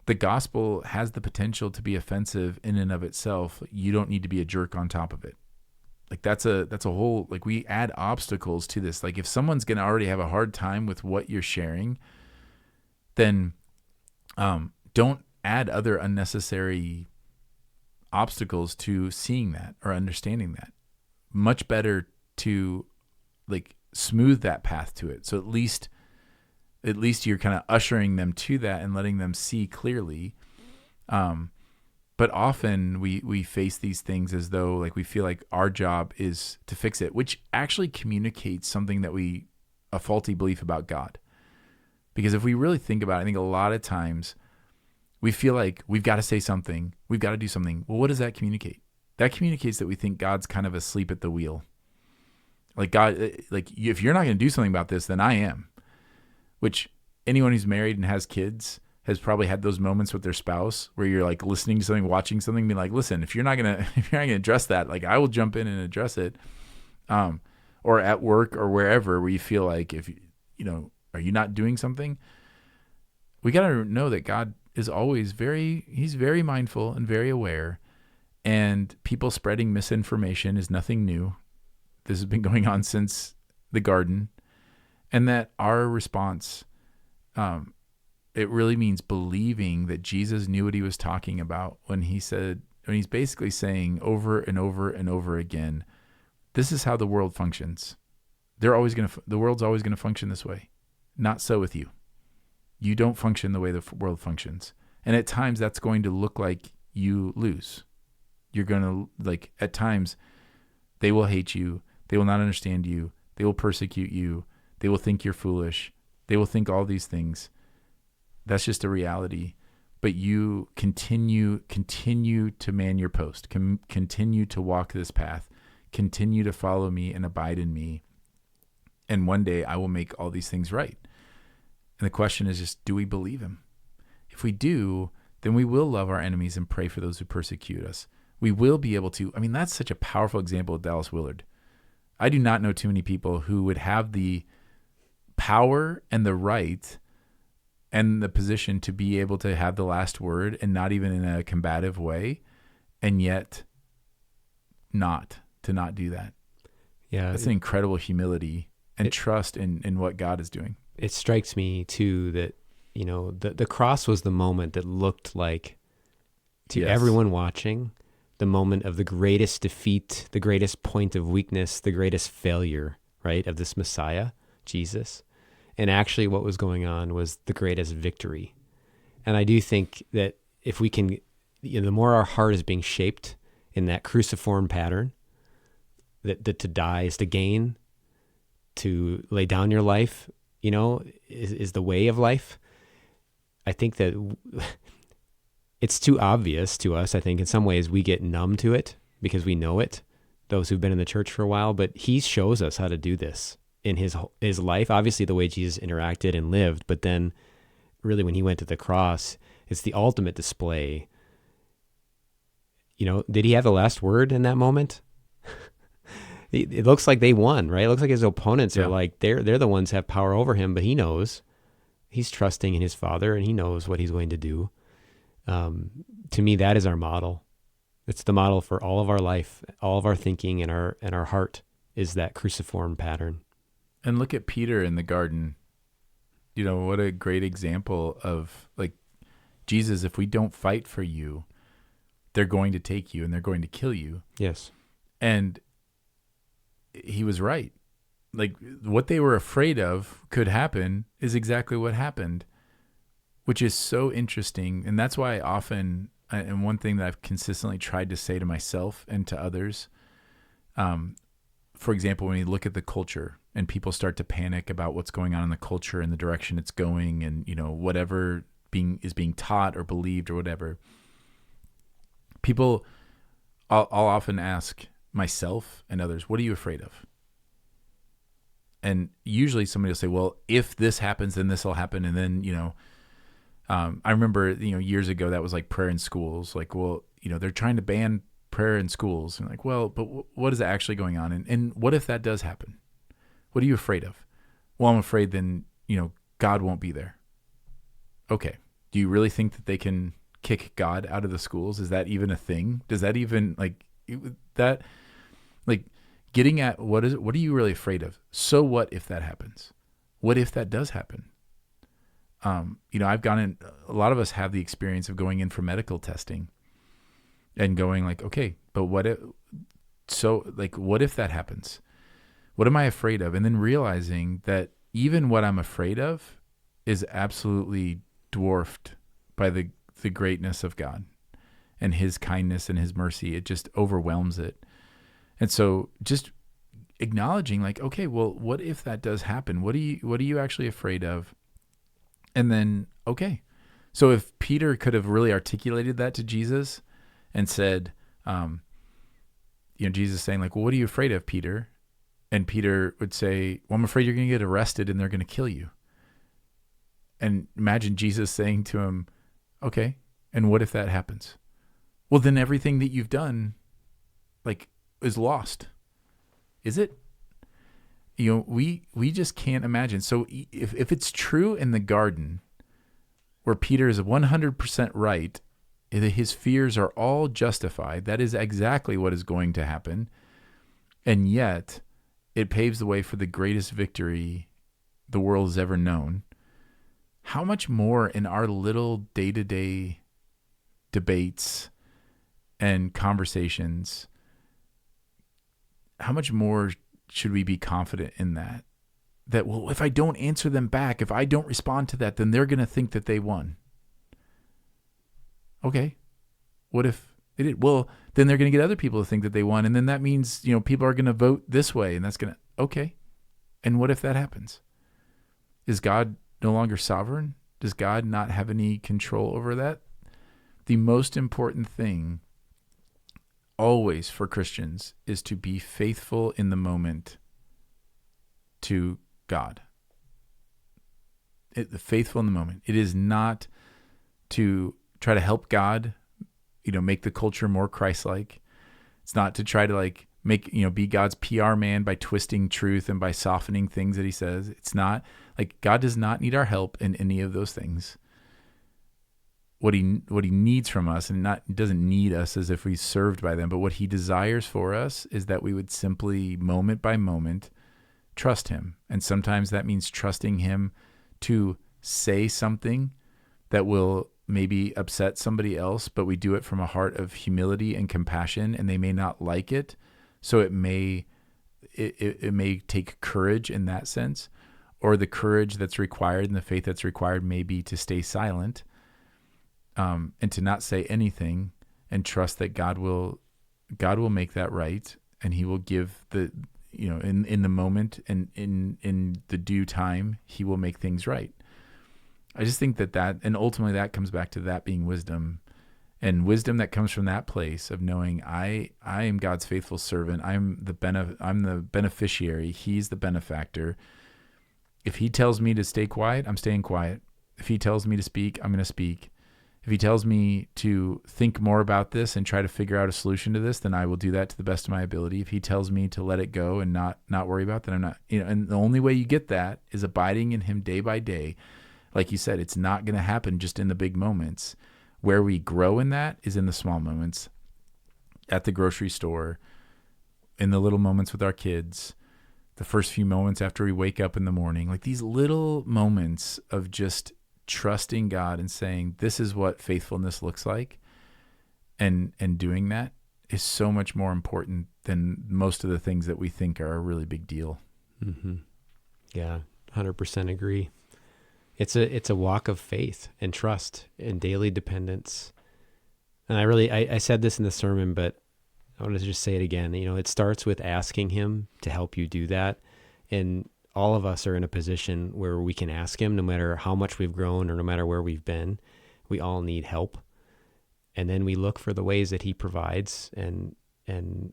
the gospel has the potential to be offensive in and of itself. You don't need to be a jerk on top of it. Like, that's a whole, like, we add obstacles to this. Like, if someone's going to already have a hard time with what you're sharing, then don't add other unnecessary obstacles to seeing that or understanding that. Much better to, like, smooth that path to it. So at least you're kind of ushering them to that and letting them see clearly. But But often we face these things as though like we feel like our job is to fix it, which actually communicates something that a faulty belief about God. Because if we really think about it, I think a lot of times we feel like we've got to say something, we've got to do something. Well, what does that communicate? That communicates that we think God's kind of asleep at the wheel. Like God, like if you're not going to do something about this, then I am. Which anyone who's married and has kids has probably had those moments with their spouse where you're like listening to something, watching something, being like, listen, if you're not gonna address that, like I will jump in and address it. Or at work or wherever where you feel like are you not doing something? We got to know that God is always he's very mindful and very aware, and people spreading misinformation is nothing new. This has been going on since the garden, and that our response, it really means believing that Jesus knew what he was talking about when he's basically saying over and over and over again, this is how the world functions. The world's always going to function this way. Not so with you. You don't function the way the world functions. And at times that's going to look like you lose. You're going to, at times they will hate you. They will not understand you. They will persecute you. They will think you're foolish. They will think all these things. That's just a reality. But you continue to man your post, continue to walk this path, continue to follow me and abide in me. And one day I will make all these things right. And the question is just, do we believe him? If we do, then we will love our enemies and pray for those who persecute us. We will be able to, that's such a powerful example of Dallas Willard. I do not know too many people who would have the power and the right and the position to be able to have the last word, and not even in a combative way, and yet not do that. Yeah. That's an incredible humility and trust in what God is doing. It strikes me too that, the cross was the moment that looked like to everyone watching the moment of the greatest defeat, the greatest point of weakness, the greatest failure, right, of this Messiah, Jesus. And actually what was going on was the greatest victory. And I do think that if we can, the more our heart is being shaped in that cruciform pattern, that to die is to gain, to lay down your life, is the way of life. I think that it's too obvious to us. I think in some ways we get numb to it because we know it, those who've been in the church for a while, but he shows us how to do this in his life, obviously the way Jesus interacted and lived, but then really when he went to the cross, it's the ultimate display. Did he have the last word in that moment? It looks like they won, right? It looks like his opponents are like, they're the ones who have power over him, but he knows. He's trusting in his Father, and he knows what he's going to do. To me, that is our model. It's the model for all of our life, all of our thinking, and our heart is that cruciform pattern. And look at Peter in the garden. What a great example of Jesus, if we don't fight for you, they're going to take you and they're going to kill you. Yes. And he was right. What they were afraid of could happen is exactly what happened, which is so interesting. And that's why often, and one thing that I've consistently tried to say to myself and to others, for example, when you look at the culture and people start to panic about what's going on in the culture and the direction it's going and, whatever is being taught or believed or whatever, I'll often ask myself and others, what are you afraid of? And usually somebody will say, well, if this happens, then this will happen. And then, I remember, years ago, that was like prayer in schools. They're trying to ban prayer in schools. And well, but what is actually going on? And what if that does happen? What are you afraid of? Well, I'm afraid then, God won't be there. Okay. Do you really think that they can kick God out of the schools? Is that even a thing? Does that even getting at what are you really afraid of? So what if that happens? What if that does happen? I've gone in, a lot of us have the experience of going in for medical testing and going okay, but what if that happens? What am I afraid of? And then realizing that even what I'm afraid of is absolutely dwarfed by the greatness of God and his kindness and his mercy, it just overwhelms it. And so just acknowledging like, okay, well, what if that does happen? What are you actually afraid of? And then, okay. So if Peter could have really articulated that to Jesus and said, Jesus saying like, well, what are you afraid of, Peter? And Peter would say, well, I'm afraid you're going to get arrested and they're going to kill you. And imagine Jesus saying to him, okay, and what if that happens? Well, then everything that you've done, like, is lost. Is it? We just can't imagine. So if it's true in the garden, where Peter is 100% right, his fears are all justified, that is exactly what is going to happen. And yet, it paves the way for the greatest victory the world has ever known. How much more in our little day-to-day debates and conversations, how much more should we be confident in that? That, well, if I don't answer them back, if I don't respond to that, then they're going to think that they won. Okay. What if they did? Well, then they're going to get other people to think that they won. And then that means, people are going to vote this way, and that's going to, okay. And what if that happens? Is God no longer sovereign? Does God not have any control over that? The most important thing always for Christians is to be faithful in the moment to God. Faithful in the moment. It is not to try to help God, make the culture more Christ-like. It's not to try to be God's PR man by twisting truth and by softening things that he says. It's not like God does not need our help in any of those things. What he needs from us, and doesn't need us as if we're served by them, but what he desires for us is that we would simply, moment by moment, trust him. And sometimes that means trusting him to say something that will maybe upset somebody else, but we do it from a heart of humility and compassion, and they may not like it. So it may take courage in that sense, or the courage that's required and the faith that's required may be to stay silent, and to not say anything, and trust that God will make that right, and he will give the, in the moment and in the due time, he will make things right. I just think that and ultimately that comes back to that being wisdom, and wisdom that comes from that place of knowing I am God's faithful servant. I'm the beneficiary. He's the benefactor. If he tells me to stay quiet, I'm staying quiet. If he tells me to speak, I'm going to speak. If he tells me to think more about this and try to figure out a solution to this, then I will do that to the best of my ability. If he tells me to let it go and not worry about that, I'm not, and the only way you get that is abiding in him day by day. Like you said, it's not going to happen just in the big moments. Where we grow in that is in the small moments, at the grocery store, in the little moments with our kids, the first few moments after we wake up in the morning, like these little moments of just trusting God and saying, this is what faithfulness looks like. And doing that is so much more important than most of the things that we think are a really big deal. Mm-hmm. Yeah, 100% agree. It's a walk of faith and trust and daily dependence. And I said this in the sermon, but I want to just say it again. It starts with asking him to help you do that. And all of us are in a position where we can ask him, no matter how much we've grown or no matter where we've been. We all need help. And then we look for the ways that he provides. And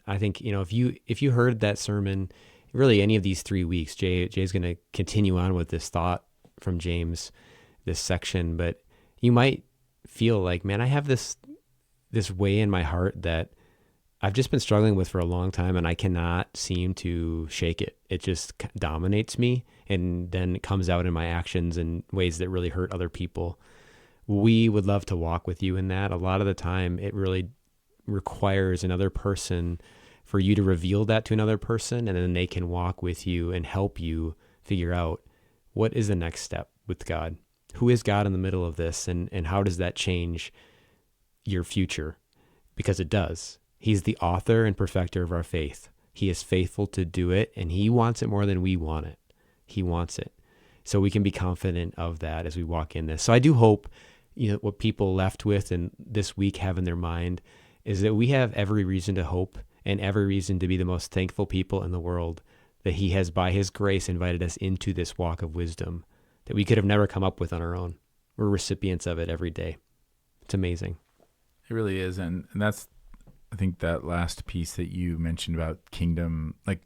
I think, if you heard that sermon, really any of these 3 weeks, Jay's going to continue on with this thought from James, this section, but you might feel like, man, I have this way in my heart that I've just been struggling with for a long time, and I cannot seem to shake it. It just dominates me, and then it comes out in my actions in ways that really hurt other people. We would love to walk with you in that. A lot of the time, it really requires another person for you to reveal that to another person, and then they can walk with you and help you figure out what is the next step with God. Who is God in the middle of this, and how does that change your future? Because it does. He's the author and perfecter of our faith. He is faithful to do it, and he wants it more than we want it. He wants it. So we can be confident of that as we walk in this. So I do hope, what people left with and this week have in their mind is that we have every reason to hope and every reason to be the most thankful people in the world, that he has, by his grace, invited us into this walk of wisdom that we could have never come up with on our own. We're recipients of it every day. It's amazing. It really is. And that's, I think, that last piece that you mentioned about kingdom, like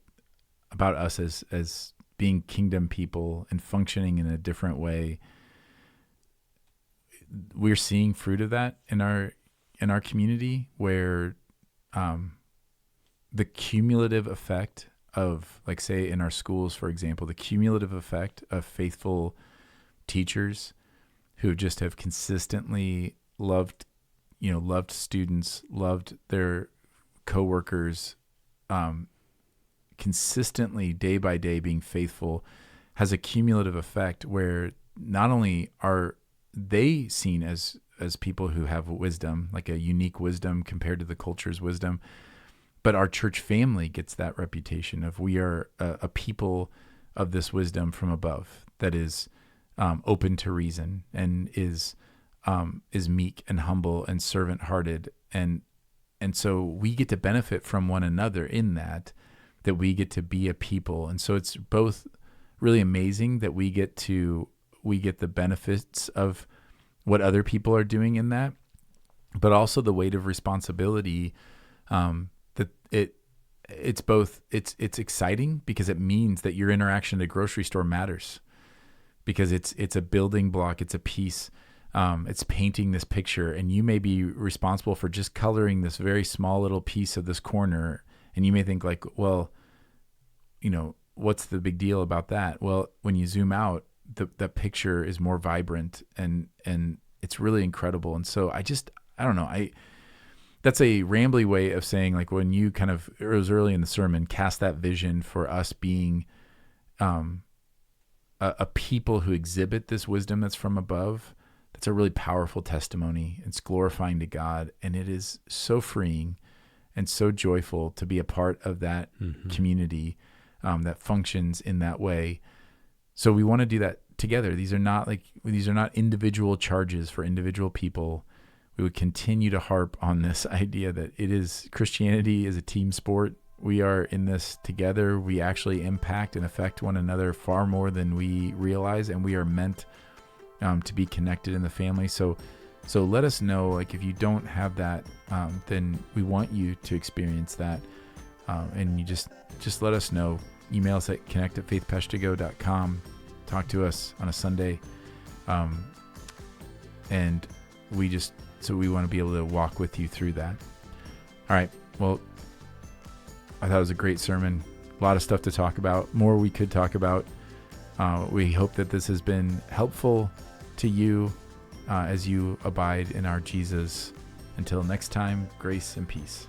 about us as being kingdom people and functioning in a different way. We're seeing fruit of that in our community, where the cumulative effect of, like, say in our schools, for example, the cumulative effect of faithful teachers who just have consistently loved students, loved their coworkers, consistently day by day being faithful, has a cumulative effect where not only are they seen as people who have wisdom, like a unique wisdom compared to the culture's wisdom, but our church family gets that reputation of we are a people of this wisdom from above that is open to reason and is meek and humble and servant-hearted, and so we get to benefit from one another in that we get to be a people. And so it's both really amazing that we get the benefits of what other people are doing in that, but also the weight of responsibility that it's exciting because it means that your interaction at a grocery store matters, because it's a building block, it's a piece, it's painting this picture, and you may be responsible for just coloring this very small little piece of this corner, and you may think like, well, what's the big deal about that? Well, when you zoom out, the picture is more vibrant and it's really incredible. And so I don't know, that's a rambly way of saying, like, when you kind of, it was early in the sermon, cast that vision for us being a people who exhibit this wisdom that's from above. That's a really powerful testimony. It's glorifying to God, and it is so freeing and so joyful to be a part of that community that functions in that way. So we want to do that together. These are not individual charges for individual people. We would continue to harp on this idea that Christianity is a team sport. We are in this together. We actually impact and affect one another far more than we realize, and we are meant to be connected in the family. So let us know, like, if you don't have that, then we want you to experience that. And you just let us know. Email us at connect@faithpeshtigo.com. Talk to us on a Sunday. And we want to be able to walk with you through that. All right. Well, I thought it was a great sermon. A lot of stuff to talk about. More we could talk about. We hope that this has been helpful to you as you abide in our Jesus. Until next time, grace and peace.